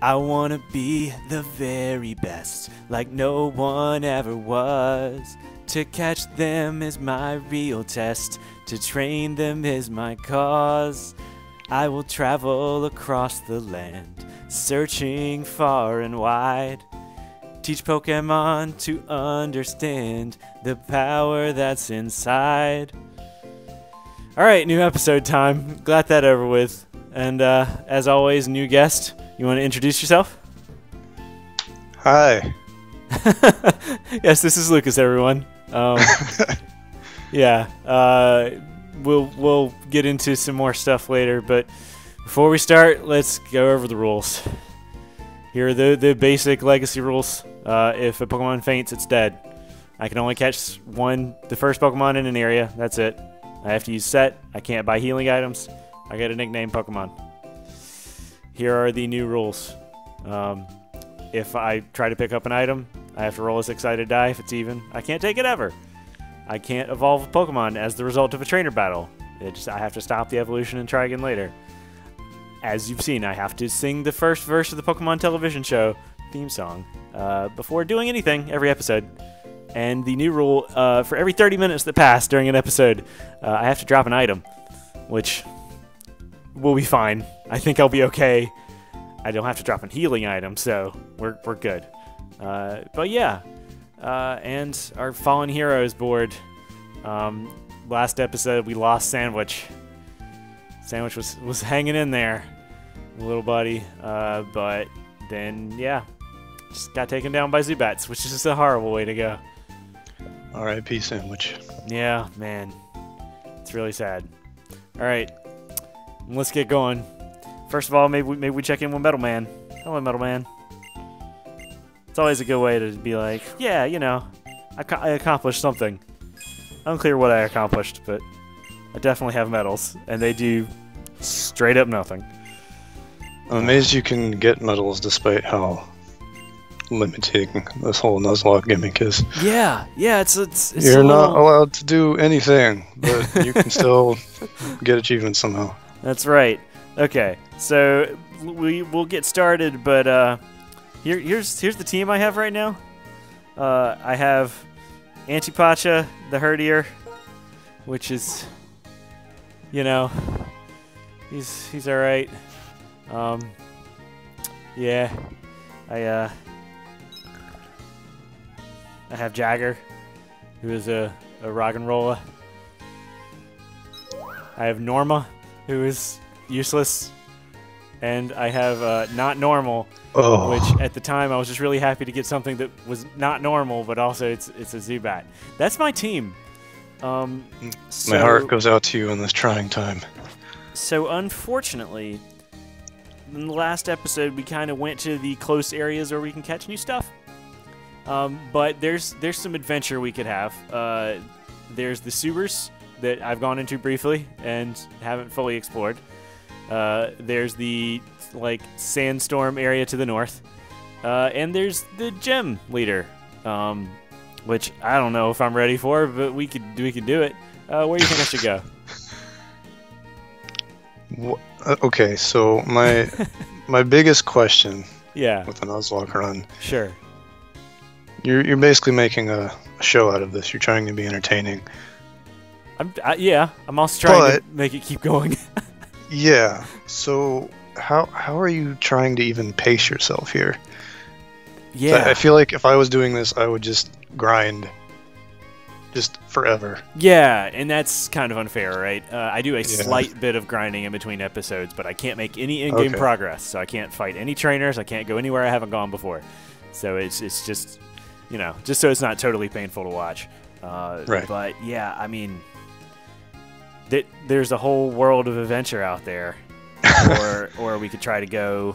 I wanna be the very best, like no one ever was. To catch them is my real test, to train them is my cause. I will travel across the land, searching far and wide. Teach Pokemon to understand the power that's inside. Alright, new episode time. Got that over with. And as always, new guest. You want to introduce yourself? Hi. Yes, this is Lucas, everyone. Yeah, we'll get into some more stuff later, but before we start, let's go over the rules. Here are the basic legacy rules. If a Pokemon faints, it's dead. I can only catch the first Pokemon in an area. That's it. I have to use set. I can't buy healing items. I get a nickname Pokemon. Here are the new rules. If I try to pick up an item, I have to roll a 6-sided die. If it's even, I can't take it ever. I can't evolve a Pokemon as the result of a trainer battle. I have to stop the evolution and try again later. As you've seen, I have to sing the first verse of the Pokemon television show theme song before doing anything every episode. And the new rule, for every 30 minutes that pass during an episode, I have to drop an item, which will be fine. I think I'll be okay. I don't have to drop a healing item, so we're good. But yeah, and our Fallen Heroes board. Last episode we lost Sandwich. Sandwich was hanging in there, little buddy. But then yeah, just got taken down by Zubats, which is just a horrible way to go. R.I.P. Sandwich. Yeah, man, it's really sad. All right, let's get going. First of all, maybe we check in with Metal Man. Hello, Metal Man. It's always a good way to be like, yeah, you know, I accomplished something. Unclear what I accomplished, but I definitely have medals, and they do straight up nothing. I'm amazed you can get medals despite how limiting this whole Nuzlocke gimmick is. Yeah, it's You're not allowed to do anything, but you can still get achievements somehow. That's right. Okay, so we'll get started, but here's the team I have right now. I have Antipacha, the Herdier, which is, you know, he's all right. Yeah, I have Jagger, who is a rock and roller. I have Norma, who is useless, and I have not normal, which at the time I was just really happy to get something that was not normal, but also it's a Zubat. That's my team. My heart goes out to you in this trying time. So unfortunately, in the last episode we kind of went to the close areas where we can catch new stuff. But there's some adventure we could have. There's the sewers that I've gone into briefly and haven't fully explored. There's the sandstorm area to the north, and there's the gym leader, which I don't know if I'm ready for, but we could do it. Where do you think I should go? Okay, so my biggest question, yeah, with the Nuzlocke run, sure, you're basically making a show out of this. You're trying to be entertaining. I'm also trying to make it keep going. Yeah, so how are you trying to even pace yourself here? Yeah. I feel like if I was doing this, I would just grind just forever. Yeah, and that's kind of unfair, right? I do a slight bit of grinding in between episodes, but I can't make any in-game progress, so I can't fight any trainers, I can't go anywhere I haven't gone before. So it's just, you know, just so it's not totally painful to watch. Right. But yeah, I mean, there's a whole world of adventure out there, or we could try to go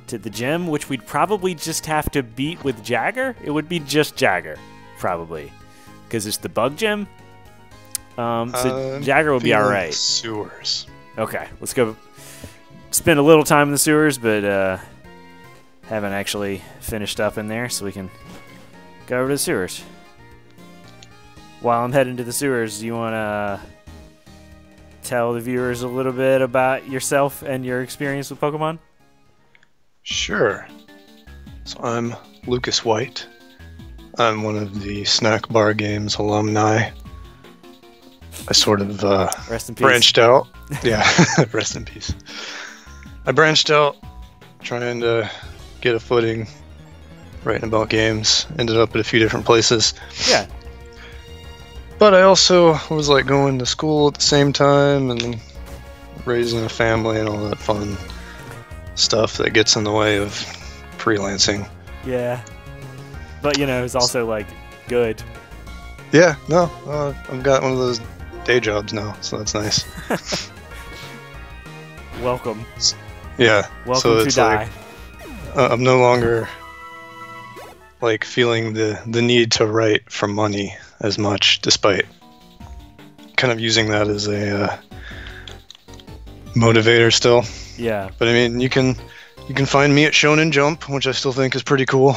to the gym, which we'd probably just have to beat with Jagger. It would be just Jagger, probably, because it's the bug gym. So Jagger would be all right. Sewers. Okay, let's go. Spend a little time in the sewers, but haven't actually finished up in there, so we can go over to the sewers. While I'm heading to the sewers, you want to tell the viewers a little bit about yourself and your experience with Pokemon? Sure. So I'm Lucas White. I'm one of the Snack Bar Games alumni. I sort of Rest in peace. branched out. Yeah, rest in peace. I branched out trying to get a footing writing about games. Ended up at a few different places. Yeah. But I also was like going to school at the same time and raising a family and all that fun stuff that gets in the way of freelancing. Yeah. But, you know, it's also, like, good. Yeah, no, I've got one of those day jobs now, so that's nice. Welcome. Yeah. Welcome so to it's die. Like, I'm no longer like feeling the need to write for money as much, despite kind of using that as a motivator still. Yeah. But I mean, you can find me at Shonen Jump, which I still think is pretty cool.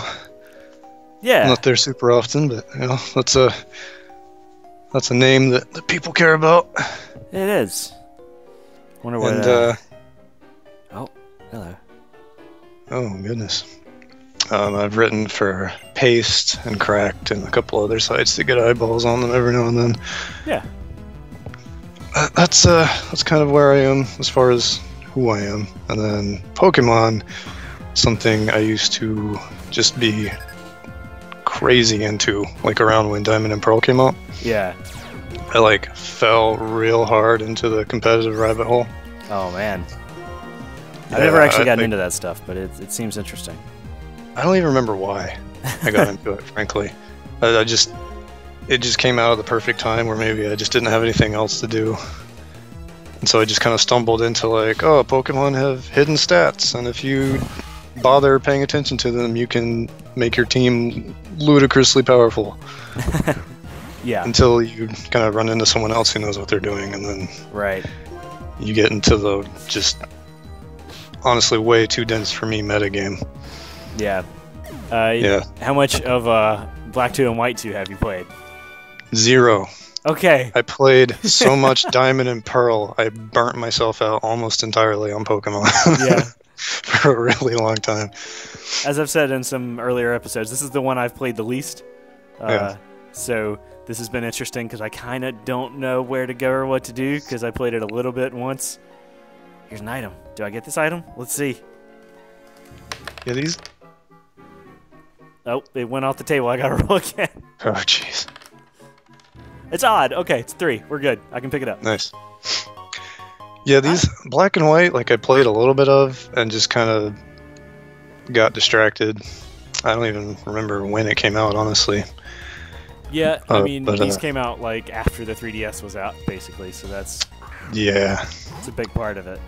Yeah. I'm not there super often, but you know, that's a name that people care about. It is. Wonder what. And Oh, hello. oh goodness. I've written for Paste and Cracked and a couple other sites that get eyeballs on them every now and then. Yeah. That's kind of where I am as far as who I am. And then Pokemon, something I used to just be crazy into, like around when Diamond and Pearl came out. Yeah. I like fell real hard into the competitive rabbit hole. Oh man. Yeah, I've never actually gotten into that stuff, but it seems interesting. I don't even remember why I got into it, frankly. It just came out at the perfect time where maybe I just didn't have anything else to do. And so I just kind of stumbled into like, oh, Pokemon have hidden stats, and if you bother paying attention to them, you can make your team ludicrously powerful. Yeah. Until you kind of run into someone else who knows what they're doing, and then Right. you get into the just honestly way too dense for me metagame. Yeah. Yeah. How much of Black 2 and White 2 have you played? 0. Okay. I played so much Diamond and Pearl, I burnt myself out almost entirely on Pokemon. Yeah. For a really long time. As I've said in some earlier episodes, this is the one I've played the least. Yeah. So this has been interesting because I kind of don't know where to go or what to do because I played it a little bit once. Here's an item. Do I get this item? Let's see. Yeah, these... Oh, it went off the table. I gotta roll again. Oh, jeez. It's odd. Okay, it's 3. We're good. I can pick it up. Nice. Yeah, these Black and White, like I played a little bit of and just kind of got distracted. I don't even remember when it came out, honestly. Yeah, I mean, but, these came out like after the 3DS was out, basically, so that's it's a big part of it.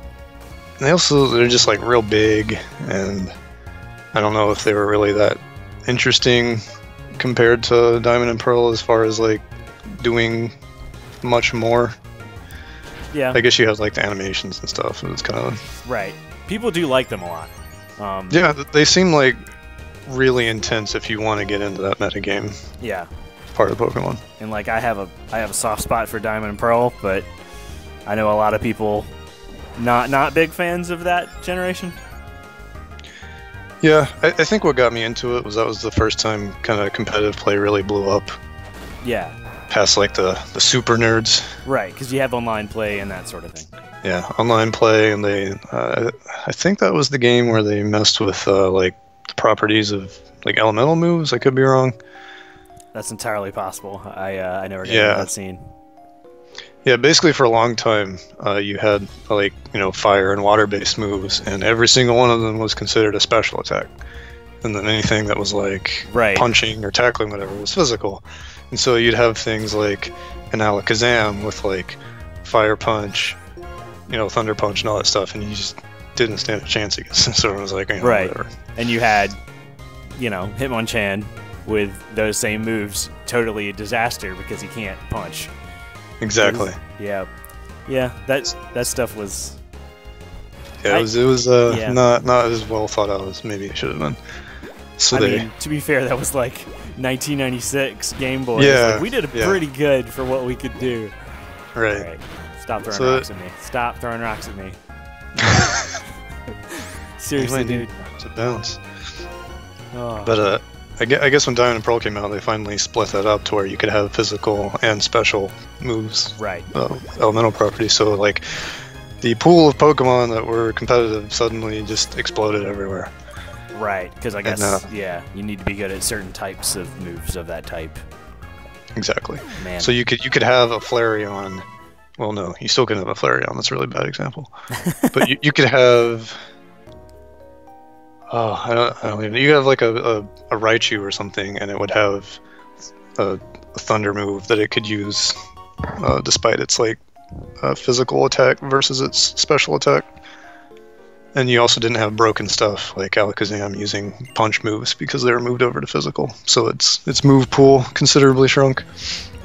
And they're just like real big, and I don't know if they were really that interesting compared to Diamond and Pearl as far as like doing much more. Yeah. I guess you have like the animations and stuff, and it's kind of... Right. People do like them a lot. Yeah, they seem like really intense if you want to get into that metagame. Yeah. Part of Pokemon. And like I have a soft spot for Diamond and Pearl, but I know a lot of people not big fans of that generation. Yeah, I think what got me into it was that was the first time kind of competitive play really blew up. Yeah. Past like the super nerds. Right, because you have online play and that sort of thing. Yeah, online play, and they I think that was the game where they messed with like the properties of like elemental moves. I could be wrong. That's entirely possible. I never got into that scene. Yeah, basically for a long time, you had like, you know, fire and water-based moves, and every single one of them was considered a special attack. And then anything that was like punching or tackling, whatever, was physical. And so you'd have things like an Alakazam with like fire punch, you know, thunder punch and all that stuff, and you just didn't stand a chance against. So it was like, you know, whatever. And you had, you know, Hitmonchan with those same moves, totally a disaster because he can't punch. Exactly. Yeah. That stuff was. Yeah, it was not as well thought out as maybe it should have been. So I mean, to be fair, that was like 1996 Game Boy. Yeah, like, we did pretty good for what we could do. Right. Stop throwing rocks at me. Stop throwing rocks at me. Seriously, dude. To bounce. Oh. But I guess when Diamond and Pearl came out, they finally split that up to where you could have physical and special moves. Right. Elemental properties. So like, the pool of Pokemon that were competitive suddenly just exploded everywhere. Right, because I guess, yeah, you need to be good at certain types of moves of that type. Exactly. Man. So you could have a Flareon. Well, no, you still couldn't have a Flareon. That's a really bad example. But you could have. Oh, I don't even. You could have like a Raichu or something, and it would have a Thunder move that it could use, despite its like physical attack versus its special attack. And you also didn't have broken stuff like Alakazam using punch moves because they were moved over to physical. So its move pool considerably shrunk.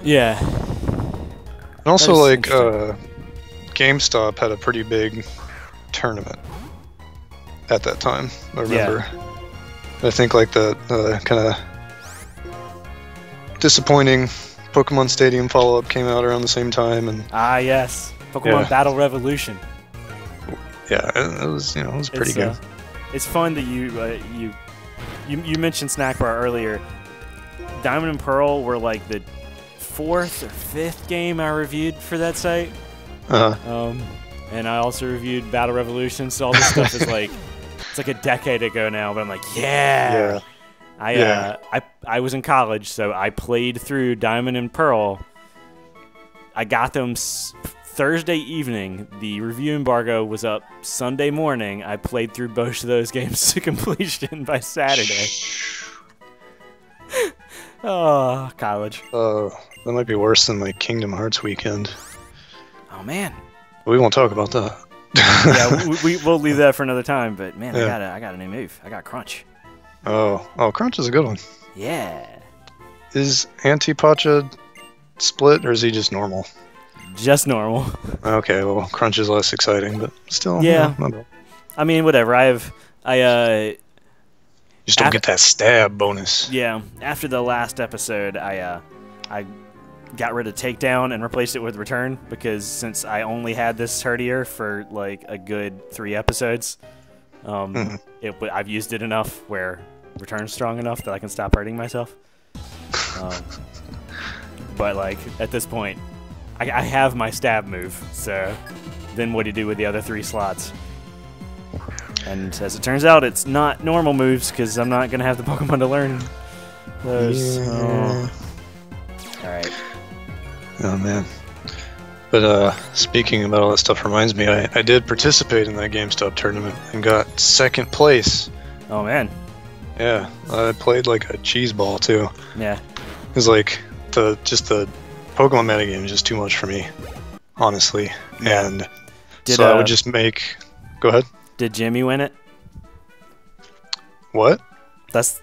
Yeah. And also, like, GameStop had a pretty big tournament at that time, I remember. Yeah. I think, like, the kind of disappointing Pokemon Stadium follow-up came out around the same time. And yes. Pokemon Battle Revolution. Yeah, it was, it was pretty good. It's fun that you mentioned Snack Bar earlier. Diamond and Pearl were like the 4th or 5th game I reviewed for that site. And I also reviewed Battle Revolution, so all this stuff is like, it's like a decade ago now, but I'm like, yeah. I was in college, so I played through Diamond and Pearl. I got them Thursday evening. The review embargo was up Sunday morning. I played through both of those games to completion by Saturday. Oh, college. That might be worse than my Kingdom Hearts weekend. Oh man. We won't talk about that. Yeah, we'll leave that for another time. But man, I got a new move. I got Crunch. Oh, Crunch is a good one. Yeah. Is Antipacha split or is he just normal? Just normal. Okay, well, Crunch is less exciting, but still. Yeah. No. I mean, whatever. You just don't get that stab bonus. Yeah. After the last episode, I got rid of Takedown and replaced it with Return because since I only had this Herdier for like a good 3 episodes, I've used it enough where Return's strong enough that I can stop hurting myself. But like at this point, I have my stab move, so then what do you do with the other 3 slots? And as it turns out, it's not normal moves because I'm not going to have the Pokemon to learn those. Yeah. Alright. Oh, man. But speaking about all that stuff reminds me, I did participate in that GameStop tournament and got 2nd place. Oh, man. Yeah, I played like a cheese ball, too. Yeah. It was like, the Pokemon metagame is just too much for me, honestly. And so I would just make... Go ahead. Did Jimmy win it? What? That's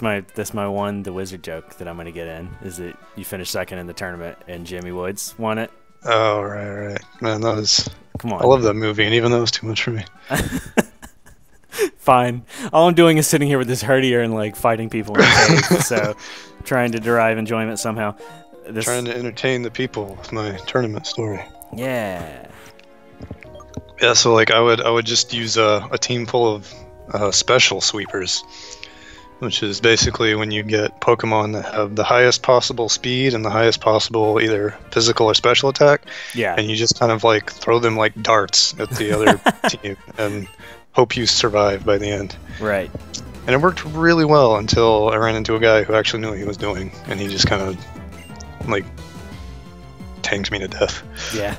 my one the wizard joke that I'm gonna get in is that you finished 2nd in the tournament and Jimmy Woods won it. Oh right. Man, that was... Come on. I love that movie, and even though it was too much for me. Fine. All I'm doing is sitting here with this Herdier and like fighting people in the cave, so trying to derive enjoyment somehow. Trying to entertain the people with my tournament story. Yeah. Yeah, so like I would just use a team full of special sweepers, which is basically when you get Pokemon that have the highest possible speed and the highest possible either physical or special attack. Yeah. And you just kind of like throw them like darts at the other team and hope you survive by the end. Right. And it worked really well until I ran into a guy who actually knew what he was doing, and he just kind of like tanked me to death. Yeah.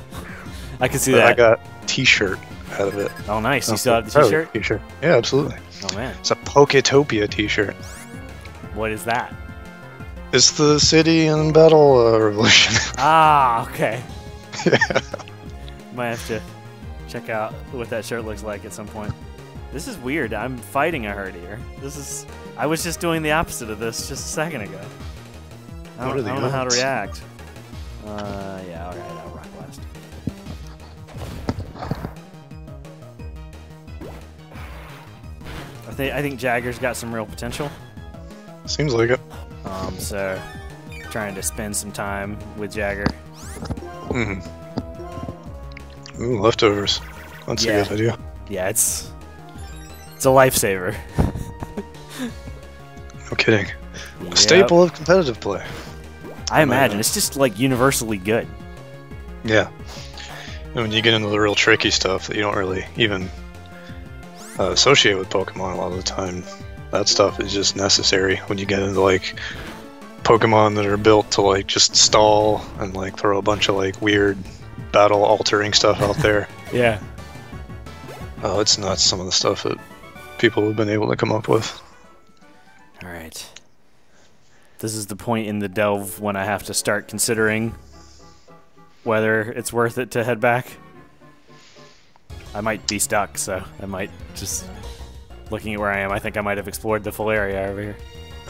I can see that. I got a t-shirt out of it. Oh, nice. You still have the t-shirt? T-shirt. Yeah, absolutely. Oh, man. It's a Poketopia t-shirt. What is that? It's the city and battle revolution. Ah, okay. Yeah. Might have to check out what that shirt looks like at some point. This is weird. I'm fighting a Herdier. I was just doing the opposite of this just a second ago. I don't know how to react. Yeah, alright, I'll rock last. I think Jagger's got some real potential. Seems like it. So trying to spend some time with Jagger. Ooh, leftovers. That's a good idea. Yeah, it's It's a lifesaver. No kidding. A staple of competitive play. I imagine. It's just, like, universally good. Yeah. And when you get into the real tricky stuff that you don't really even associate with Pokemon a lot of the time, that stuff is just necessary when you get into, like, Pokemon that are built to, like, just stall and, like, throw a bunch of, like, weird battle-altering stuff out there. Yeah. Oh, it's nuts, some of the stuff that people have been able to come up with. Alright. This is the point in the delve when I have to start considering whether it's worth it to head back. I might be stuck, so I might just... Looking at where I am, I think I might have explored the full area over here.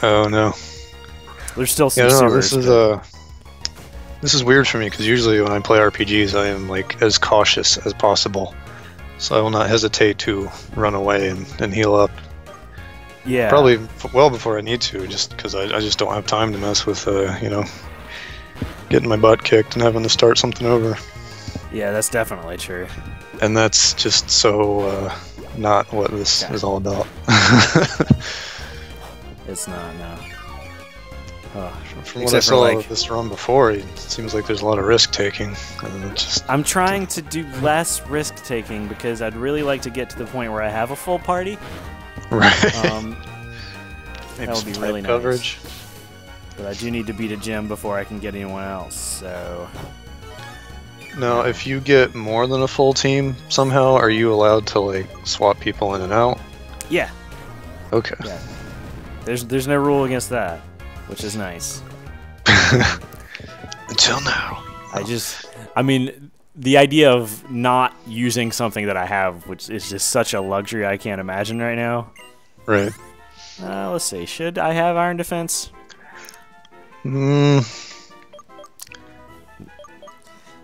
Oh, no. There's still some sewers. This is weird for me, because usually when I play RPGs, I am, like, as cautious as possible. So I will not hesitate to run away and heal up. Yeah. Probably well before I need to, just because I just don't have time to mess with, you know, getting my butt kicked and having to start something over. Yeah, that's definitely true. And that's just so not what this is all about. It's not, no. Oh, from what I saw of this run before, it seems like there's a lot of risk-taking. I'm trying to do less risk-taking because I'd really like to get to the point where I have a full party. Right. That would be really nice. Coverage. But I do need to beat a gym before I can get anyone else, so... Now, if you get more than a full team somehow, are you allowed to, like, swap people in and out? Yeah. Okay. Yeah. There's no rule against that, which is nice. Until now. I mean, the idea of not using something that I have, which is just such a luxury I can't imagine right now. Right. Let's see. Should I have Iron Defense?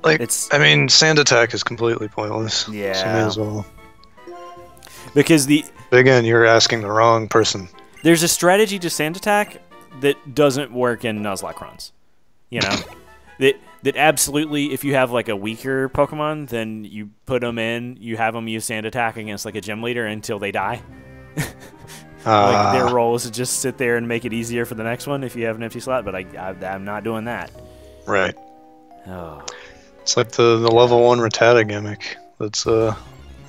Like, I mean, Sand Attack is completely pointless. Yeah. So may as well. Because But again, you're asking the wrong person. There's a strategy to Sand Attack that doesn't work in Nuzlocke runs. You know? that absolutely, if you have, like, a weaker Pokemon, then you put them in, you have them use Sand Attack against, like, a gym leader until they die. Like, their role is to just sit there and make it easier for the next one if you have an empty slot, but I'm not doing that. Right. Oh. It's like the level 1 Rattata gimmick. That's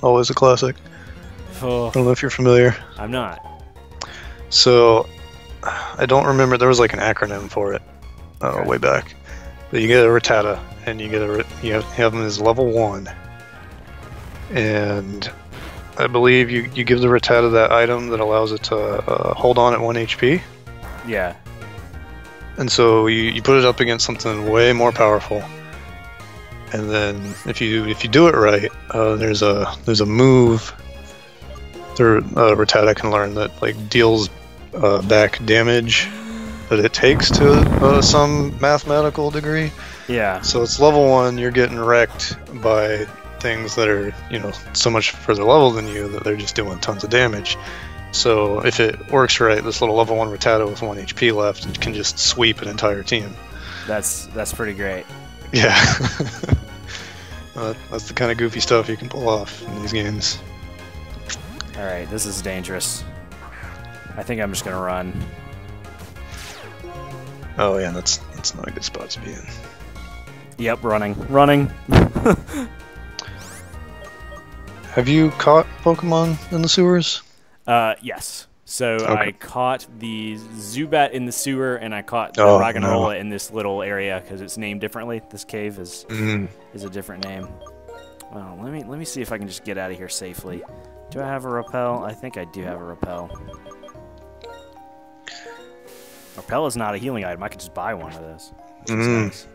always a classic. Oh. I don't know if you're familiar. I'm not. So, I don't remember. There was like an acronym for it way back. But you get a Rattata, and you have them as level 1. And I believe you give the Rattata that item that allows it to hold on at 1 HP. Yeah. And so you put it up against something way more powerful. And then if you do it right, there's a move that Rattata can learn that, like, deals back damage that it takes to some mathematical degree. Yeah. So it's level 1. You're getting wrecked by things that are, you know, so much further level than you that they're just doing tons of damage. So if it works right, this little level 1 Rattata with 1 HP left can just sweep an entire team. That's pretty great. Yeah. That's the kind of goofy stuff you can pull off in these games. Alright, this is dangerous. I think I'm just gonna run. Oh yeah, that's not a good spot to be in. Yep, running. Have you caught Pokemon in the sewers? Yes. So okay. I caught the Zubat in the sewer, and I caught the Ragnarola in this little area because it's named differently. This cave is a different name. Well, let me see if I can just get out of here safely. Do I have a repel? I think I do have a repel. Repel is not a healing item. I could just buy one of those. Nice.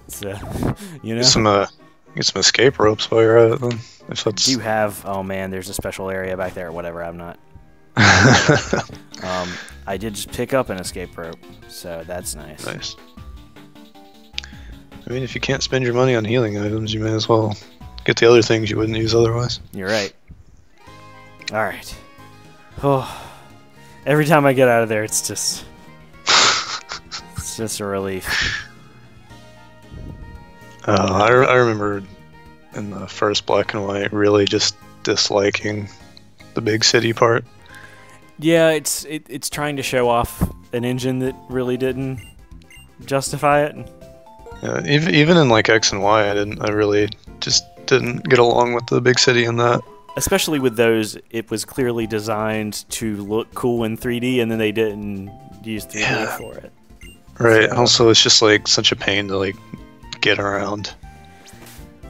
So, you know. Get some escape ropes while you're at it then. If that's... Do you have? Oh man, there's a special area back there. Whatever. I'm not. I did just pick up an escape rope, so that's nice. Nice. I mean, if you can't spend your money on healing items, you may as well get the other things you wouldn't use otherwise. You're right. All right. Oh, every time I get out of there, it's just a relief. I remember in the first Black and White really just disliking the the big city part. Yeah, it's trying to show off an engine that really didn't justify it. Yeah, even in like X and Y, I really just didn't get along with the big city in that. Especially with those, it was clearly designed to look cool in 3D, and then they didn't use 3D for it. Right. So, also, it's just like such a pain to like get around.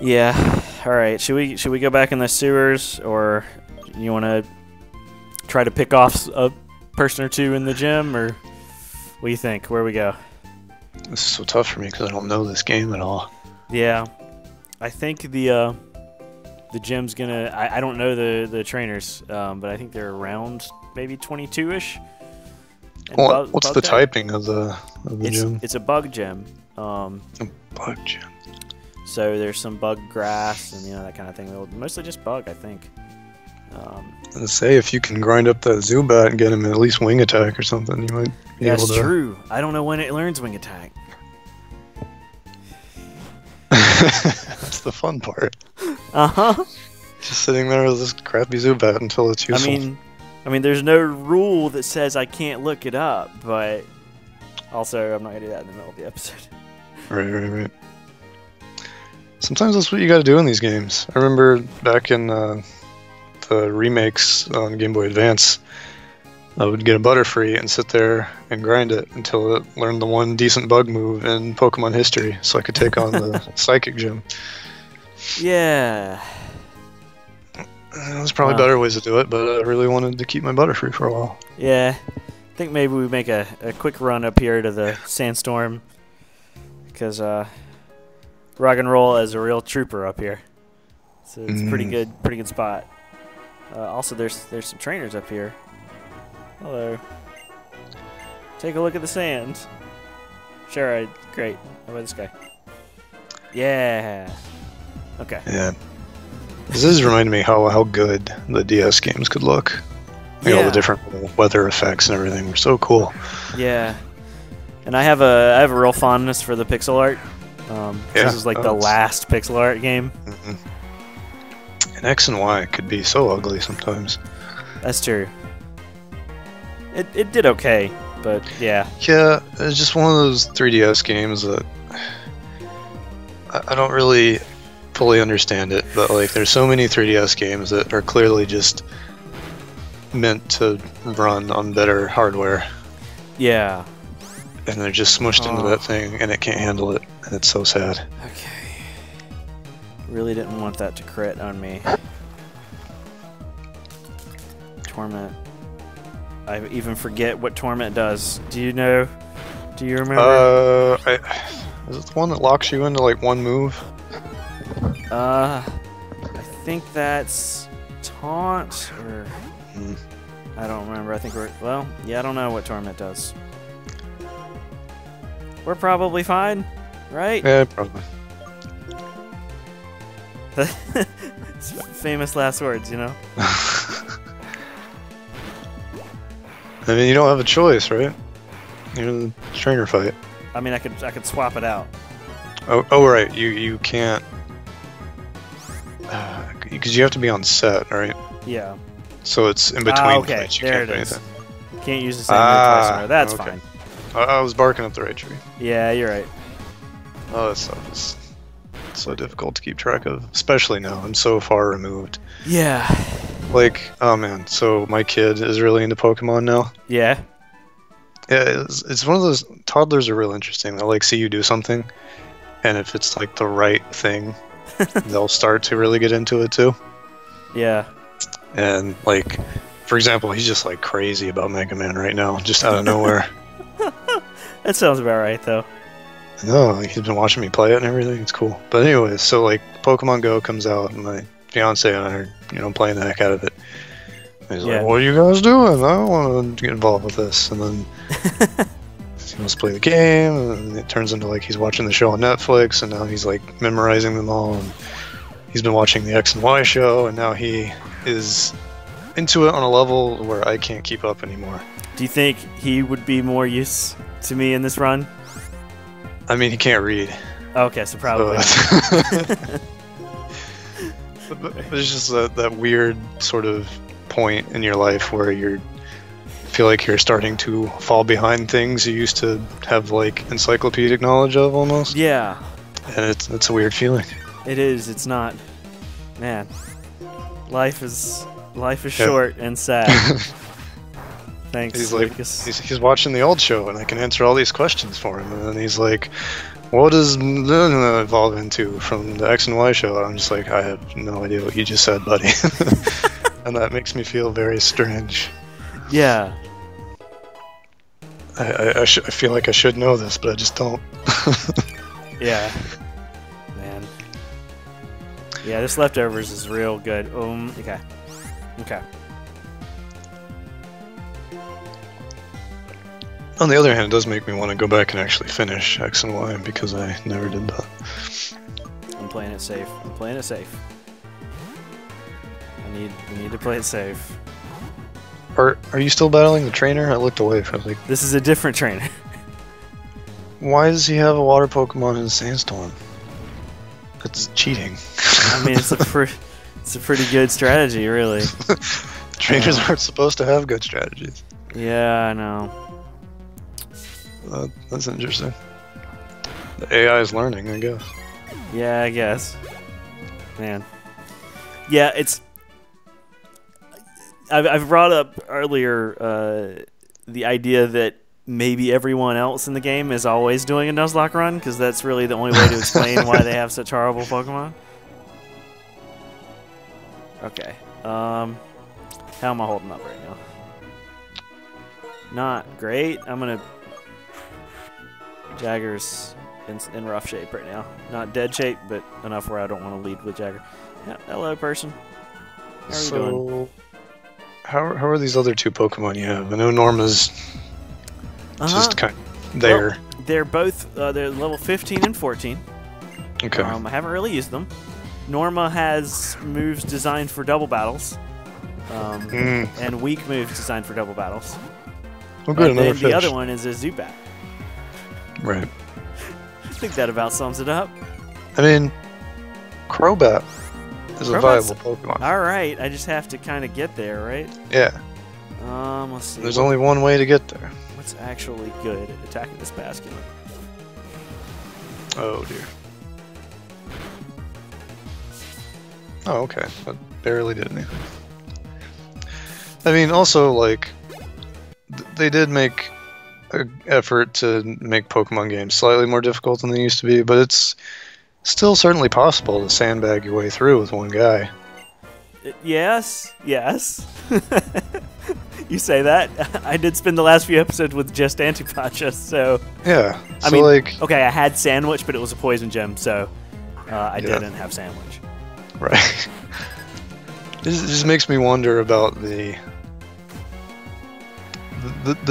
Yeah. All right. Should we go back in the sewers, or you want to try to pick off a person or two in the gym, or what do you think? Where we go? This is so tough for me because I don't know this game at all. Yeah. I think the gym's gonna. I don't know the trainers, but I think they're around maybe 22-ish. Well, what's the typing of the gym? It's a bug gym. A bug gym. So there's some bug grass and that kind of thing. Mostly just bug, I think. Let's say if you can grind up that Zubat and get him at least wing attack or something, you might be able to. That's true. I don't know when it learns wing attack. That's the fun part. Just sitting there with this crappy Zubat until it's useful. I mean, there's no rule that says I can't look it up, but also I'm not gonna do that in the middle of the episode. Right. Sometimes that's what you got to do in these games. I remember back in the remakes on Game Boy Advance, I would get a Butterfree and sit there and grind it until it learned the one decent bug move in Pokemon history, so I could take on the Psychic Gym. Yeah. There's probably better ways to do it, but I really wanted to keep my Butterfree for a while. Yeah. I think maybe we make a quick run up here to the Sandstorm, because Rock and Roll is a real trooper up here. So it's a pretty good spot. Also, there's some trainers up here. Hello. Take a look at the sands. Sure, great. How about this guy? Yeah. Okay. Yeah. This is reminding me how good the DS games could look. All the different weather effects and everything were so cool. Yeah. And I have a real fondness for the pixel art. This is like the last pixel art game. And X and Y could be so ugly sometimes. That's true. It did okay, but yeah. Yeah, it's just one of those 3DS games that I don't really fully understand it, but like there's so many 3DS games that are clearly just meant to run on better hardware. Yeah. And they're just smushed into that thing and it can't handle it, and it's so sad. Okay. Really didn't want that to crit on me. Torment. I even forget what Torment does. Do you know? Do you remember? Is it the one that locks you into like one move? I think that's Taunt, or I don't remember. I think I don't know what Torment does. We're probably fine, right? Yeah, probably. Famous last words, you know? I mean, you don't have a choice, right? You're in the trainer fight. I mean, I could swap it out. Oh right. You can't, because you have to be on set, right? Yeah. So it's in between. Okay, fights. You there can't it is. Anything. Can't use the same move twice in a row. That's okay. fine. I was barking up the right tree. Yeah, you're right. Oh, that stuff is so difficult to keep track of, especially now. I'm so far removed. Yeah. Like, oh man, so my kid is really into Pokemon now. Yeah. Yeah, it's one of those, toddlers are real interesting. They'll like see you do something, and if it's like the right thing, they'll start to really get into it too. Yeah. And like, for example, he's just like crazy about Mega Man right now, just out of nowhere. That sounds about right, though. No, like, he's been watching me play it and everything. It's cool. But anyways, so like Pokemon Go comes out, and my fiance and I are, playing the heck out of it. And he's like, "What are you guys doing? I don't want to get involved with this." And then he wants to play the game, and it turns into like he's watching the show on Netflix, and now he's like memorizing them all. And he's been watching the X and Y show, and now he is into it on a level where I can't keep up anymore. Do you think he would be more use to me in this run? I mean, he can't read. Okay, so probably. But it's just that weird sort of point in your life where you feel like you're starting to fall behind things you used to have like encyclopedic knowledge of almost. Yeah. And it's a weird feeling. It is. It's not. Man, life is short and sad. Thanks. He's like, he's watching the old show, and I can answer all these questions for him. And then he's like, "What does evolve into from the X and Y show?" And I'm just like, I have no idea what you just said, buddy. And that makes me feel very strange. Yeah. I feel like I should know this, but I just don't. Yeah. Man. Yeah, this Leftovers is real good. Okay. Okay. On the other hand, it does make me want to go back and actually finish X and Y because I never did that. I'm playing it safe. I'm playing it safe. We need to play it safe. Are you still battling the trainer? I looked away from like. This is a different trainer. Why does he have a water Pokemon in a sandstorm? That's cheating. I mean, it's a pretty good strategy, really. Trainers aren't supposed to have good strategies. Yeah, I know. That's interesting. The AI is learning, I guess. Yeah, I guess. Man. Yeah, it's... I've brought up earlier the idea that maybe everyone else in the game is always doing a Nuzlocke run, because that's really the only way to explain why they have such horrible Pokemon. Okay. How am I holding up right now? Not great. I'm going to... Jagger's in rough shape right now. Not dead shape, but enough where I don't want to lead with Jagger. Yeah, hello, person. How are you doing? How are these other two Pokemon you have? I know Norma's just kind of there. Well, they're both they're level 15 and 14. Okay. I haven't really used them. Norma has moves designed for double battles, and weak moves designed for double battles. Oh, good. Another the other one is a Zubat. Right. I think that about sums it up. I mean, Crobat is a viable Pokemon. Alright, I just have to kind of get there, right? Yeah. Let's see. There's only one way to get there. What's actually good at attacking this basket? Oh, dear. Oh, okay. That barely did anything. I mean, also, like, they did make an effort to make Pokemon games slightly more difficult than they used to be, but it's still certainly possible to sandbag your way through with one guy. Yes, yes. You say that. I did spend the last few episodes with just Antipacha, so... Yeah, so I mean, like... Okay, I had Sandwich, but it was a poison gem, so I didn't have Sandwich. Right. This just makes me wonder about the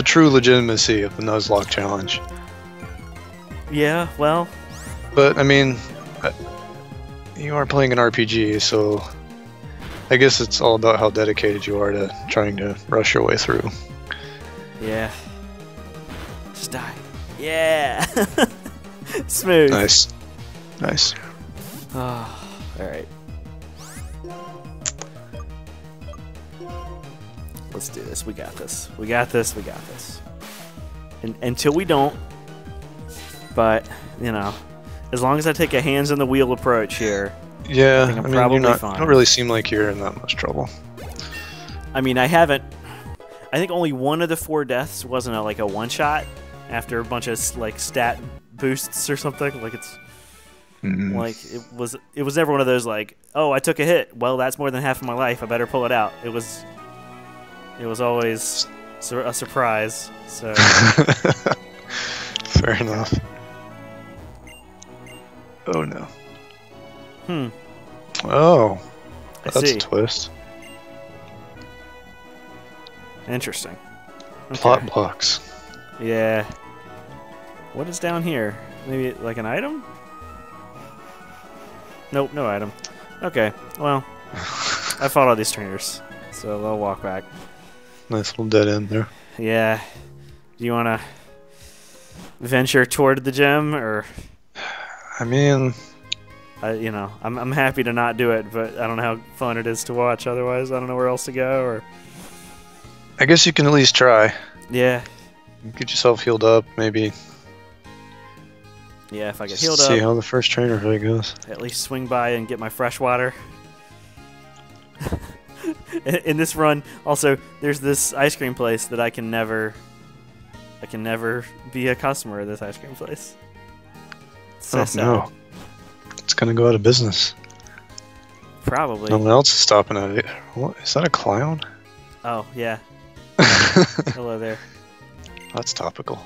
true legitimacy of the Nuzlocke challenge. Yeah, well... But, I mean, you are playing an RPG, so I guess it's all about how dedicated you are to trying to rush your way through. Yeah. Just die. Yeah! Smooth. Nice. Nice. Oh, alright. Let's do this. We got this. We got this. We got this. And until we don't, but, you know, as long as I take a hands-on-the-wheel approach here, yeah, I mean, probably fine. You don't really seem like you're in that much trouble. I mean, I haven't... I think only one of the 4 deaths wasn't like a one-shot after a bunch of, like, stat boosts or something. Like, it's... Like, it was never one of those, like, oh, I took a hit. Well, that's more than half of my life. I better pull it out. It was always a surprise, so... Fair enough. Oh, no. Oh. That's a twist. Interesting. Okay. Plot blocks. Yeah. What is down here? Maybe, like, an item? Nope, no item. Okay, well, I fought all these trainers, so I'll walk back. Nice little dead end there. Yeah. Do you want to venture toward the gem, or...? I mean, I'm happy to not do it, but I don't know how fun it is to watch. Otherwise, I don't know where else to go. Or I guess you can at least try. Yeah. Get yourself healed up, maybe. Yeah, if I get healed up. See how the first trainer fight goes. At least swing by and get my fresh water. In this run, also, there's this ice cream place that I can never be a customer of this ice cream place. So sad. No. It's gonna go out of business. Probably. No one else is stopping at it. What? Is that a clown? Oh, yeah. Hello there. That's topical.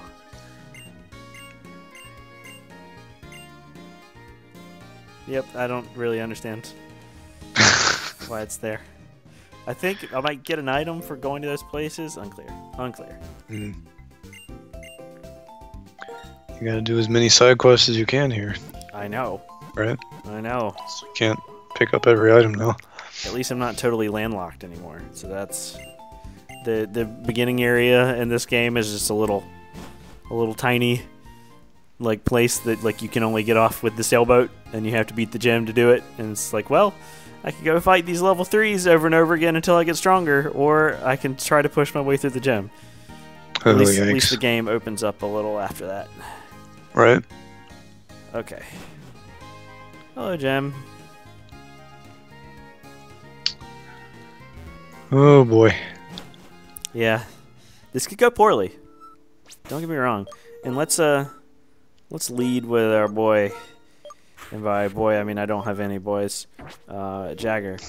Yep, I don't really understand why it's there. I think I might get an item for going to those places. Unclear. Mm. You gotta do as many side quests as you can here. I know. Right? I know. So you can't pick up every item now. At least I'm not totally landlocked anymore. So that's the beginning area in this game is just a little tiny like place that like you can only get off with the sailboat, and you have to beat the gym to do it. And it's like, well, I can go fight these level 3s over and over again until I get stronger, or I can try to push my way through the gym. At least the game opens up a little after that. Right. Okay. Hello, Gem. Oh boy. Yeah, this could go poorly. Don't get me wrong. And let's lead with our boy. And by boy, I mean I don't have any boys. Jagger.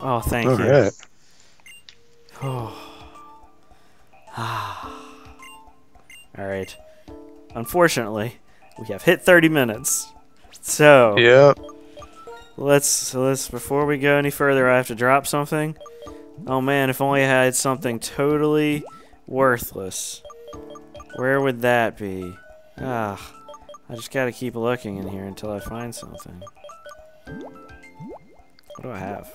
Oh, thank you. Right. Oh. All right. Unfortunately, we have hit 30 minutes. So, yep. Let's before we go any further, I have to drop something. Oh man, if only I had something totally worthless. Where would that be? I just gotta keep looking in here until I find something. What do I have?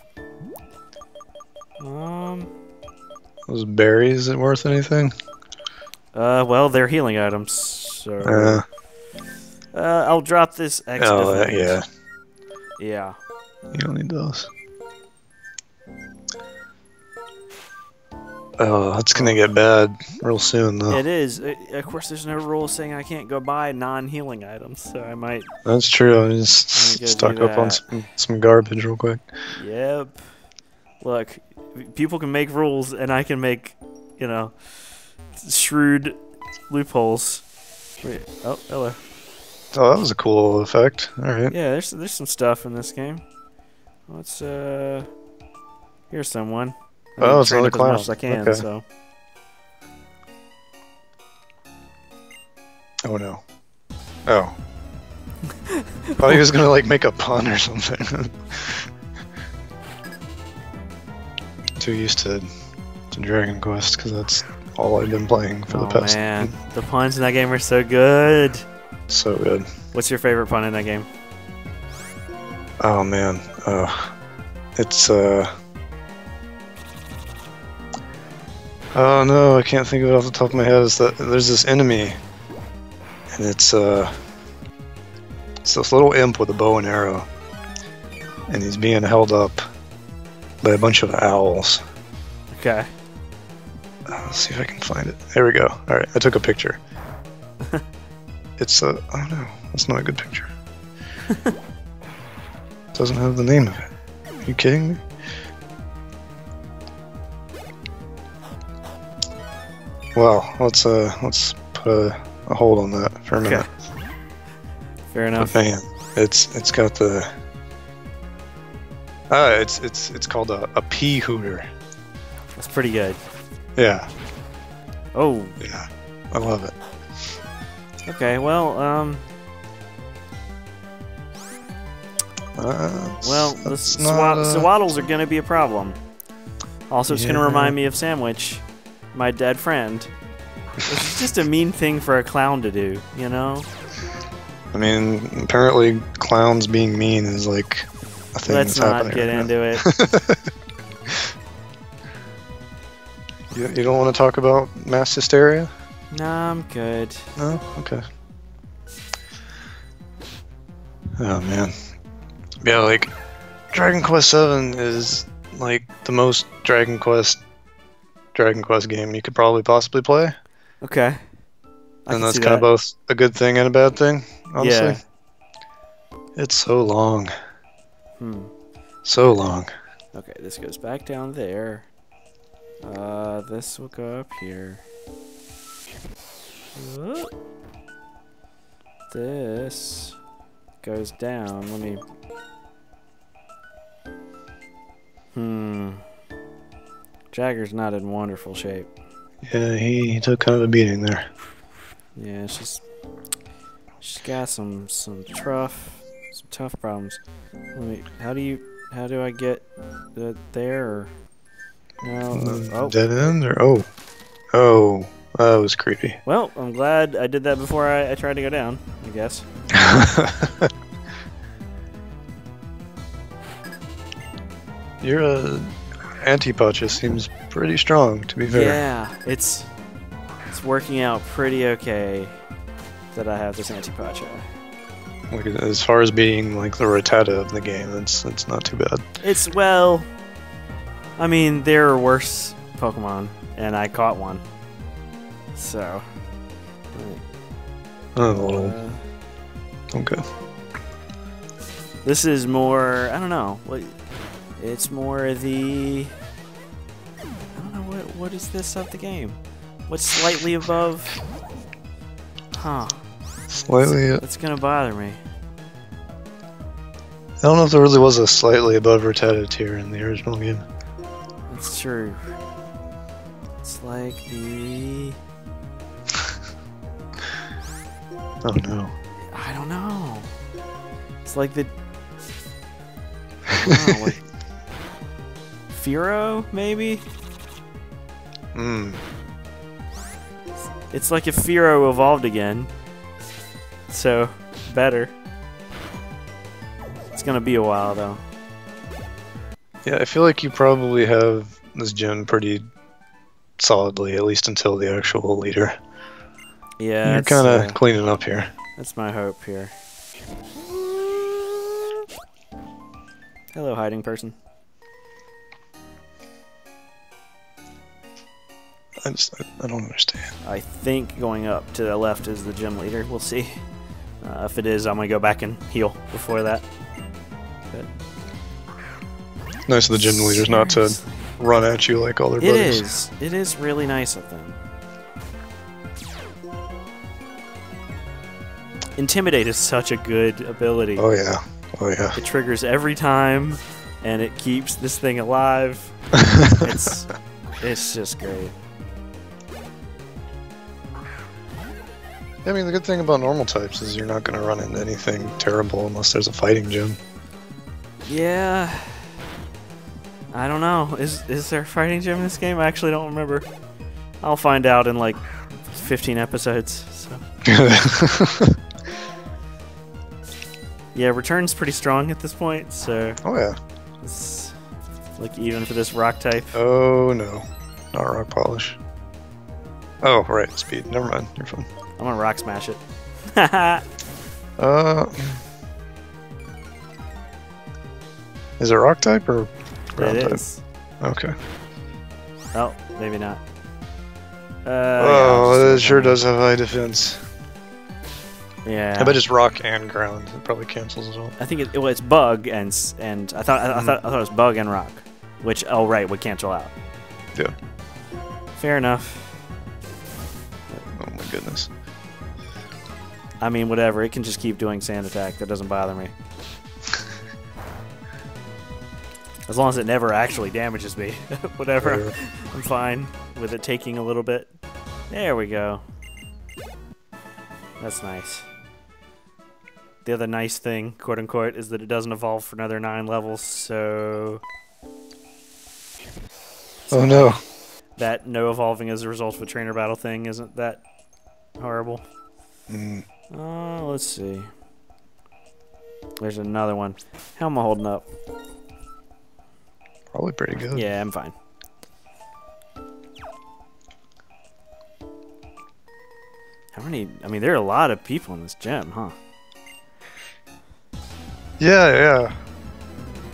Those berries, is it worth anything? Well, they're healing items, so... I'll drop this X. Oh, yeah. Yeah. You don't need those. Oh, that's gonna get bad real soon, though. It is. Of course, there's no rule saying I can't go buy non-healing items, so I might... That's true. I just stock up on some garbage real quick. Yep. Look, people can make rules, and I can make, shrewd loopholes. Wait. Oh, hello. Oh, that was a cool effect. All right. Yeah, there's some stuff in this game. Let's here's someone. Oh, it's another clown. As much as I can. Okay. So. Oh no. Oh. Thought he was gonna like make a pun or something. Too used to Dragon Quest because that's all I've been playing for the past. Oh man, the puns in that game are so good. So good. What's your favorite pun in that game? Oh man, it's oh no, I can't think of it off the top of my head. Is that there's this enemy, and it's this little imp with a bow and arrow, and he's being held up by a bunch of owls. Okay. Let's see if I can find it. There we go. All right, I took a picture. It's oh no, that's not a good picture. Doesn't have the name of it. Are you kidding me? Well, let's put a hold on that for a minute. Fair enough. But man, it's got the it's called a pea hooter. That's pretty good. Yeah. Oh. Yeah, I love it. Okay, well, the swaddles are gonna be a problem. Also, it's gonna remind me of Sandwich, my dead friend. It's just a mean thing for a clown to do, you know? I mean, apparently clowns being mean is like a thing Let's that's not happening get right into now. it. You don't want to talk about mass hysteria? Nah, I'm good. No? Okay. Oh, man. Yeah, like, Dragon Quest VII is, like, the most Dragon Quest game you could probably possibly play. Okay. And that's kind of both a good thing and a bad thing, honestly. Yeah. It's so long. So long. Okay, this goes back down there. This will go up here. This goes down. Let me... Jagger's not in wonderful shape. Yeah, he took kind of a beating there. Yeah, she's got some tough problems. How do I get there? Or, no. Dead end or oh, that was creepy. Well, I'm glad I did that before I tried to go down, I guess. Your anti-pacha seems pretty strong, to be fair. Yeah, it's working out pretty okay that I have this anti-pacha. Like, as far as being like the Rattata of the game, it's not too bad. Well, I mean, there are worse Pokemon, and I caught one. So. Okay. This is more. I don't know. It's more the. I don't know what is this of the game. What's slightly above? Huh. Slightly. It's gonna bother me. I don't know if there really was a slightly above Rattata tier in the original game. That's true. It's like the. Oh no. I don't know. It's like the. I don't know, like Firo, maybe? It's like if Firo evolved again. So, better. It's gonna be a while, though. Yeah, I feel like you probably have this gym pretty solidly, at least until the actual leader. Yeah, you're kind of cleaning up here. That's my hope here. Hello, hiding person. I don't understand. I think going up to the left is the gym leader. We'll see. If it is, I'm gonna go back and heal before that. But nice of the gym leaders not to run at you like all their buddies. It is really nice of them. Intimidate is such a good ability. Oh yeah. Oh yeah. It triggers every time, and it keeps this thing alive. It's just great. I mean, the good thing about normal types is you're not going to run into anything terrible unless there's a fighting gym. Yeah. I don't know. Is there a fighting gym in this game? I actually don't remember. I'll find out in like 15 episodes. So. Yeah, return's pretty strong at this point, so. Oh yeah. It's like even for this rock type. Oh no, not rock polish. Oh right, speed. Never mind. You're fine. I'm gonna rock smash it. Is it rock type or ground it type? Is. Okay. Oh, maybe not. Oh, it sure does have high defense. Yeah. I bet it's rock and ground. It probably cancels as well. I think it's bug and I thought it was bug and rock, which would cancel out. Yeah. Fair enough. Oh my goodness. I mean, whatever. It can just keep doing sand attack. That doesn't bother me. As long as it never actually damages me. Whatever. I'm fine with it taking a little bit. There we go. That's nice. The other nice thing, quote unquote, is that it doesn't evolve for another 9 levels, so... Oh no. That no evolving as a result of a trainer battle thing isn't that horrible. Let's see. There's another one. How am I holding up? Probably pretty good. Yeah, I'm fine. How many? I mean, there are a lot of people in this gym, huh? Yeah.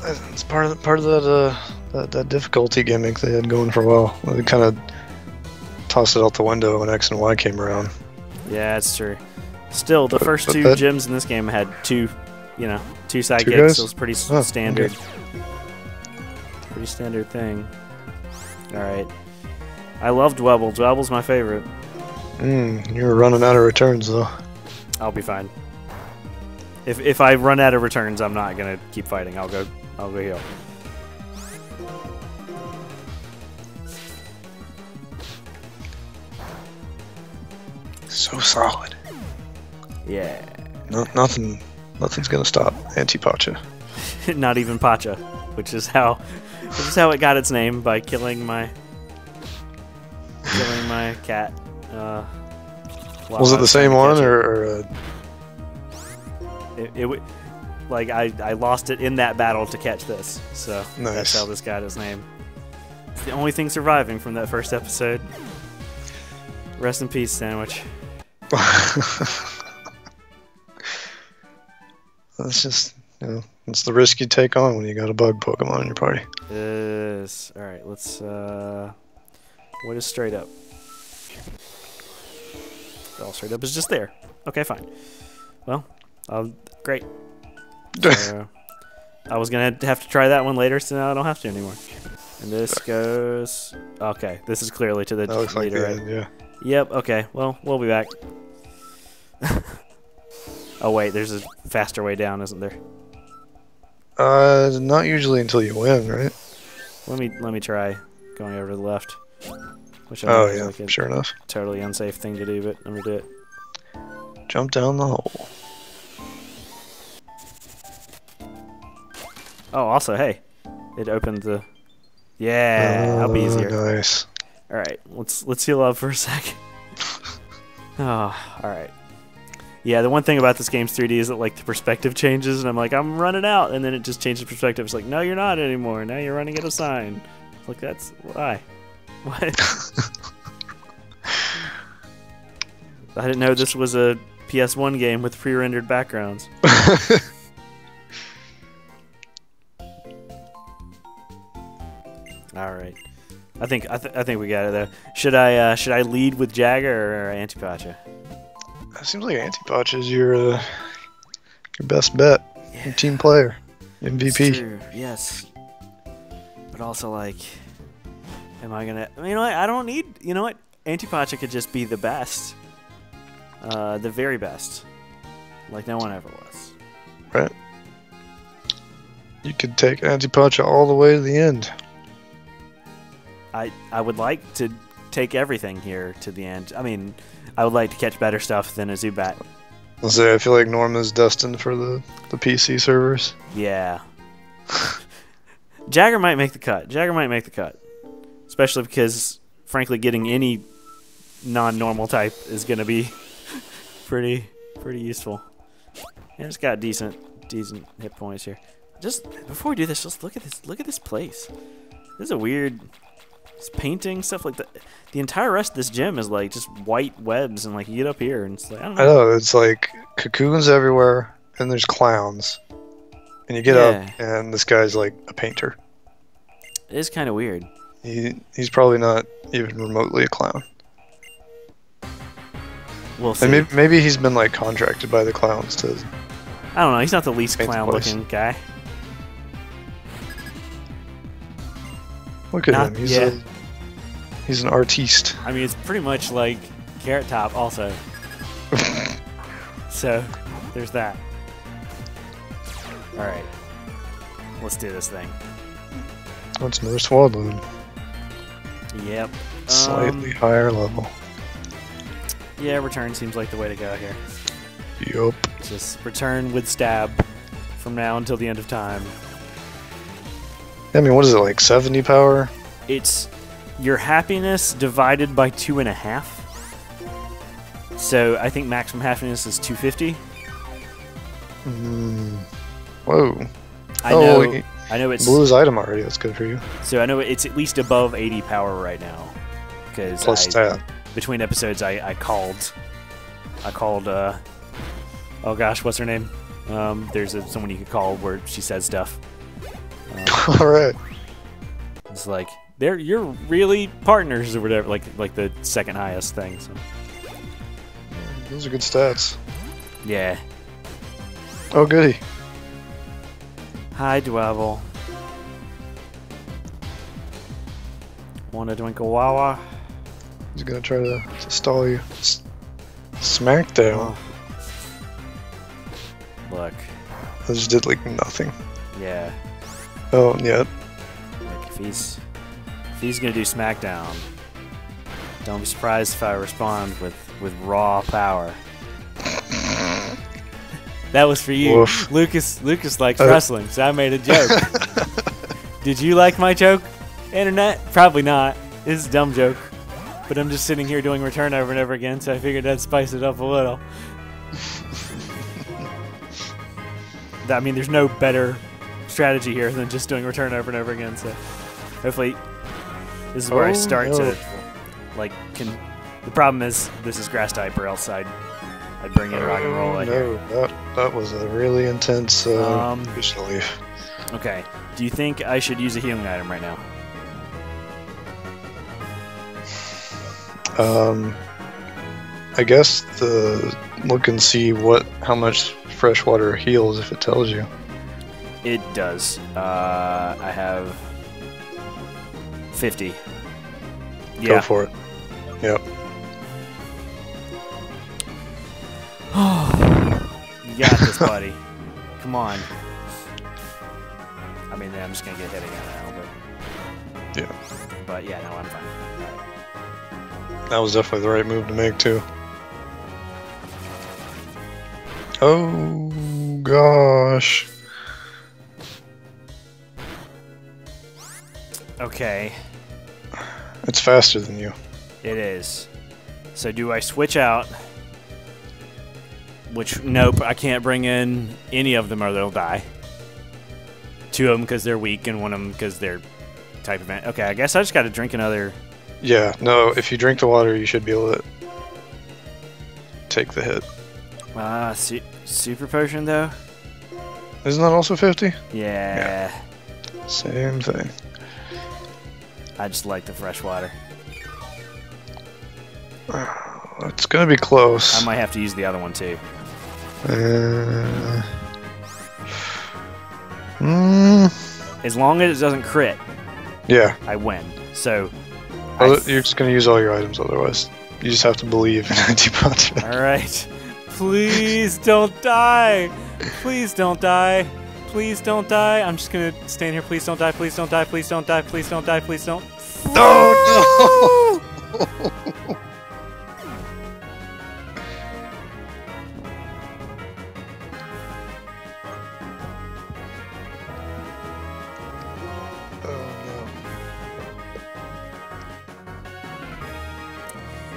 It's part of that difficulty gimmick they had going for a while. They kind of tossed it out the window when X and Y came around. Yeah, it's true. Still, the first two gyms in this game had two sidekicks. Guys? So it was pretty standard. Okay. Pretty standard thing. All right. I love Dwebble. Dwebble's my favorite. You're running out of returns though. I'll be fine. If I run out of returns, I'm not gonna keep fighting. I'll go heal. So solid. Yeah. Nothing's gonna stop Anti-Pacha. Not even Pacha, which is how it got its name, by killing my cat. Was it the same one or it like I lost it in that battle to catch this, so nice. That's how this got its name. It's the only thing surviving from that first episode. Rest in peace, Sandwich. That's just, it's the risk you take on when you got a bug Pokemon in your party. Yes. All right. Let's. What is straight up? All straight up is just there. Okay, fine. Well, great. So, I was gonna have to try that one later, so now I don't have to anymore. And this goes. Okay, this is clearly to the leader, right? Yeah. Yep. Okay. Well, we'll be back. Oh wait, there's a faster way down, isn't there? Not usually until you win, right? Let me try going over to the left. Which like sure enough. Totally unsafe thing to do, but I'm gonna do it. Jump down the hole. Oh, also, hey, it opened the. Yeah, that'll be easier. Nice. All right, let's heal up for a second. Oh, all right. Yeah, the one thing about this game's 3D is that like the perspective changes, and I'm like, I'm running out, and then it just changes perspective. It's like, no, you're not anymore. Now you're running at a sign. Like, that's why. What? I didn't know this was a PS1 game with pre-rendered backgrounds. All right, I think we got it though. Should I lead with Jagger or Anti-Pacha? It seems like Anti-Pacha is your best bet. Yeah. Your team player, MVP. It's true. Yes, but also like, am I gonna? You know what? I don't need. You know what? Anti-Pacha could just be the best, the very best, like no one ever was. Right. You could take Anti-Pacha all the way to the end. I would like to take everything here to the end. I mean, I would like to catch better stuff than a Zubat. I'll say I feel like Norma's destined for the PC servers. Yeah. Jagger might make the cut. Especially because, frankly, getting any non-normal type is going to be pretty useful. And it's got decent hit points here. Just before we do this, just look at this. Look at this place. This is a weird. It's painting stuff like that. The entire rest of this gym is like just white webs, and like you get up here and it's like I don't know. I know, it's like cocoons everywhere, and there's clowns, and you get up, and this guy's like a painter. It is kind of weird. He's probably not even remotely a clown. We'll see. And maybe he's been like contracted by the clowns to. I don't know. He's not the least clown-looking guy. Look at him. He's an artiste. I mean, it's pretty much like Carrot Top also. So, there's that. Alright. Let's do this thing. What's more Swadloon? Yep. Slightly higher level. Yeah, return seems like the way to go here. Yup. Just return with stab from now until the end of time. I mean, what is it, like 70 power? It's your happiness divided by 2.5. So I think maximum happiness is 250. Whoa. I know it's blew his item already. That's good for you. So I know it's at least above 80 power right now. Because plus stab. Between episodes, I called I called, oh gosh, what's her name? There's someone you could call where she says stuff. Alright. It's like, you're really partners or whatever, like the second highest thing. So. Those are good stats. Yeah. Oh, goody. Hi, Dwebble. Want a Dwinkle Wawa? He's gonna try to stall you. Smackdown. Oh. Look. I just did like nothing. Yeah. Oh, yeah. Like if he's gonna do Smackdown, don't be surprised if I respond with raw power. That was for you. Oof. Lucas likes wrestling, so I made a joke. Did you like my joke, Internet? Probably not. This is a dumb joke. But I'm just sitting here doing return over and over again, so I figured I'd spice it up a little. I mean, there's no better strategy here than just doing return over and over again, so hopefully this is where I start to, like, the problem is this is grass type, or else I'd bring in rock and roll right here. That was a really intense fish leaf. Okay, do you think I should use a healing item right now? I guess look and see how much fresh water heals if it tells you. It does. I have 50. Yeah. Go for it. Yep. You got this, buddy. Come on. I mean, I'm just gonna get hit again now, but yeah. But yeah, no, I'm fine. That was definitely the right move to make, too. Oh, gosh. Okay. It's faster than you. It is. So do I switch out? Which, nope, I can't bring in any of them or they'll die. 2 of them because they're weak and 1 of them because they're type event. Okay, I guess I just got to drink another... Yeah, no, if you drink the water, you should be able to take the hit. Super potion, though? Isn't that also 50? Yeah. Same thing. I just like the fresh water. It's gonna be close. I might have to use the other one, too. As long as it doesn't crit, yeah, I win. So... you're just gonna use all your items otherwise. You just have to believe in anti-punch. Alright. Please don't die! Please don't die! Please don't die! I'm just gonna stand here. Please don't die, please don't die, please don't die, please don't die, please don't. Oh no!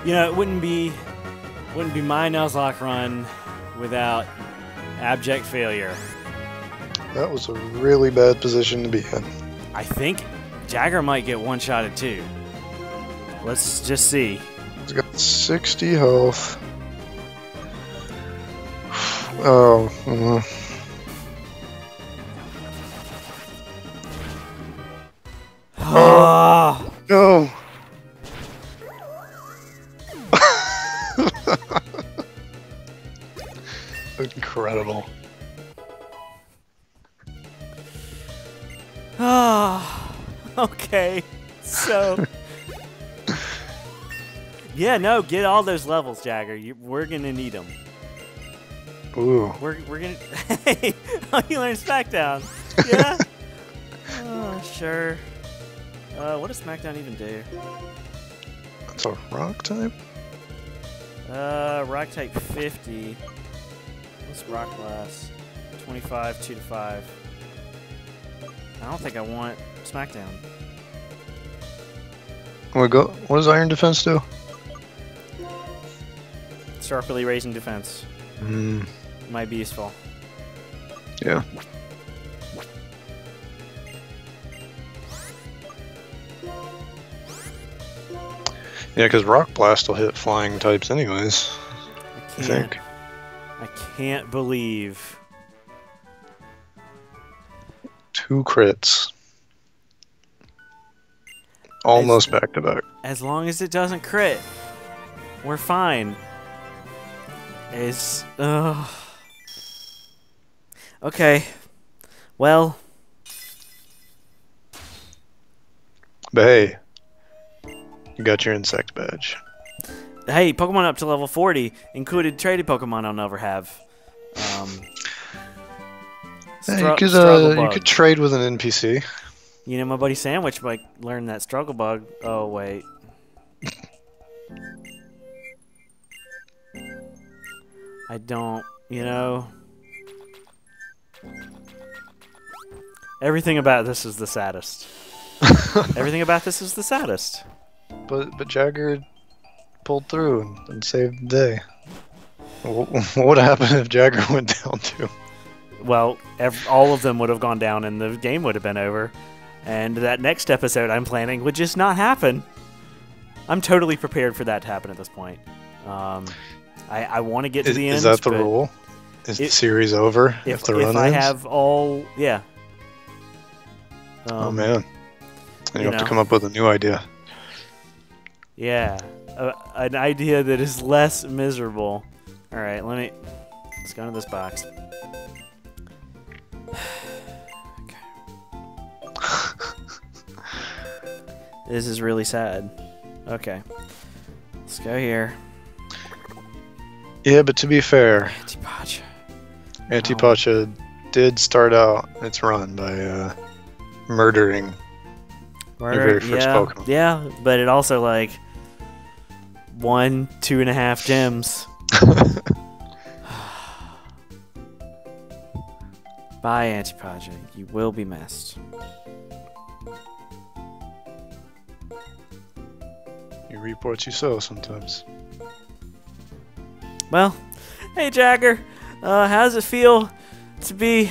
You know, it wouldn't be my Nuzlocke run without abject failure. That was a really bad position to be in. I think Jagger might get one-shotted too. Let's just see. He's got 60 health. Oh. Oh no. Incredible. Ah, okay. So, yeah, no, get all those levels, Jagger. We're gonna need them. Ooh. We're gonna. Hey, oh, you learned Smackdown. Yeah. Oh, sure. What does Smackdown even do? That's a rock type. Rock type 50. What's rock class? 25, 2 to 5. I don't think I want Smackdown. What does Iron Defense do? Sharply raising defense. Might be useful. Yeah. Yeah, because Rock Blast will hit flying types anyways. I I think. I can't believe. 2 crits. Almost back to back. As long as it doesn't crit, we're fine. It's okay. Well, but hey, you got your insect badge. Hey, Pokemon up to level 40 included traded Pokemon I'll never have. Yeah, you could trade with an NPC. You know, my buddy Sandwich might learn that struggle bug. Oh wait. I don't, you know. Everything about this is the saddest. Everything about this is the saddest. But Jagger pulled through and saved the day. What would happen if Jagger went down too? Well, all of them would have gone down and the game would have been over. And that next episode I'm planning would just not happen. I'm totally prepared for that to happen at this point. I want to get to the end. Is that the rule? Is the series over if the run ends? If I have all, yeah. Oh man, and you have to come up with a new idea. Yeah, an idea that is less miserable. All right, let's go into this box. This is really sad. Okay, let's go here. Yeah, but to be fair, Antipacha did start out its run by murdering your very first Pokemon. Yeah, but it also like 1, 2.5 gems. Bye, Antipacha. You will be missed. You reap what you sow sometimes. Well, hey Jagger, how does it feel to be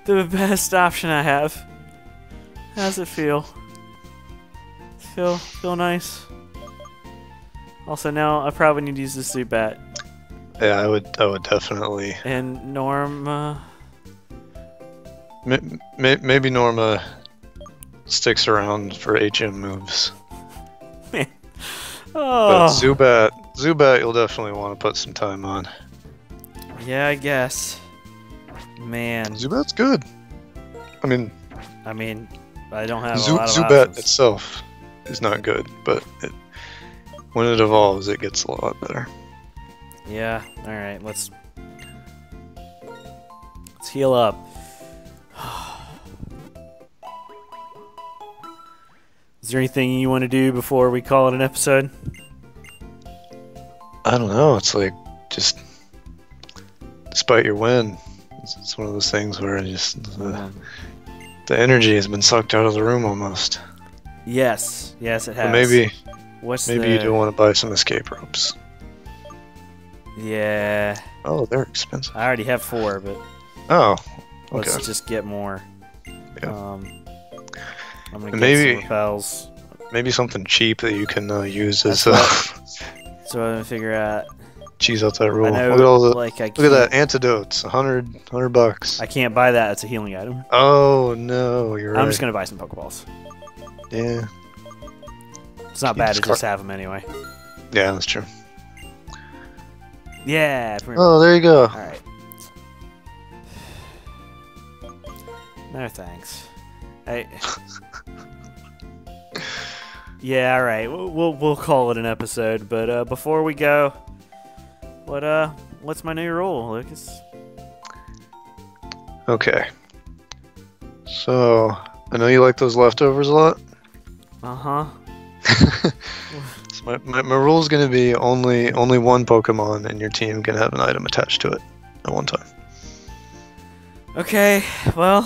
the best option I have? How does it feel? Feel nice? Also, now I probably need to use the Zubat. Yeah, I would definitely. And Norma. Maybe Norma sticks around for HM moves. Man. But Zubat, you'll definitely want to put some time on. Yeah, I guess. Man. Zubat's good. I mean, I don't have a lot of Zubat options. itself is not good, but when it evolves, it gets a lot better. Yeah. All right. Let's heal up. Is there anything you want to do before we call it an episode? I don't know. It's like just despite your win, it's one of those things where the energy has been sucked out of the room almost. Yes, it has. But maybe you do want to buy some escape ropes. Yeah. Oh, they're expensive. I already have 4, but okay. Let's just get more. Yeah. I'm gonna get some repels. Maybe something cheap that you can use as. So I'm gonna figure out. Cheese out that rule. I know, look at that antidotes. $100. I can't buy that. It's a healing item. Oh no, you're right. I'm just gonna buy some Pokeballs. Yeah. It's not bad to just have them anyway. Yeah, that's true. Yeah. Oh, there you go. All right. No thanks. Yeah, all right. We'll call it an episode. But before we go, what's my new rule, Lucas? Okay. So I know you like those leftovers a lot. So my rule is going to be only one Pokemon in your team can have an item attached to it at one time. Okay. Well.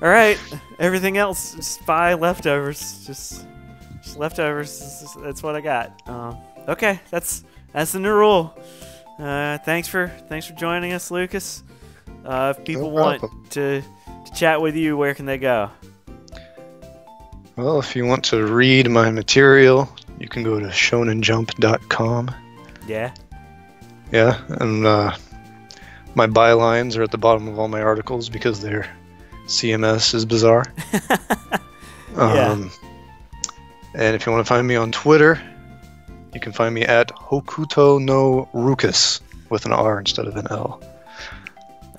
All right. Everything else, just buy leftovers. Just leftovers. That's what I got. Okay. That's the new rule. Thanks for joining us, Lucas. If people want to chat with you, where can they go? Well, if you want to read my material, you can go to shonenjump.com. Yeah. Yeah, and my bylines are at the bottom of all my articles because their CMS is bizarre. Yeah. And if you want to find me on Twitter, you can find me at Hokuto no Rukus with an R instead of an L.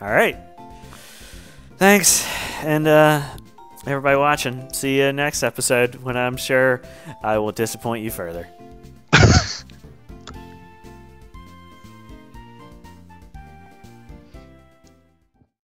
All right. Thanks, and everybody watching. See you next episode when I'm sure I will disappoint you further.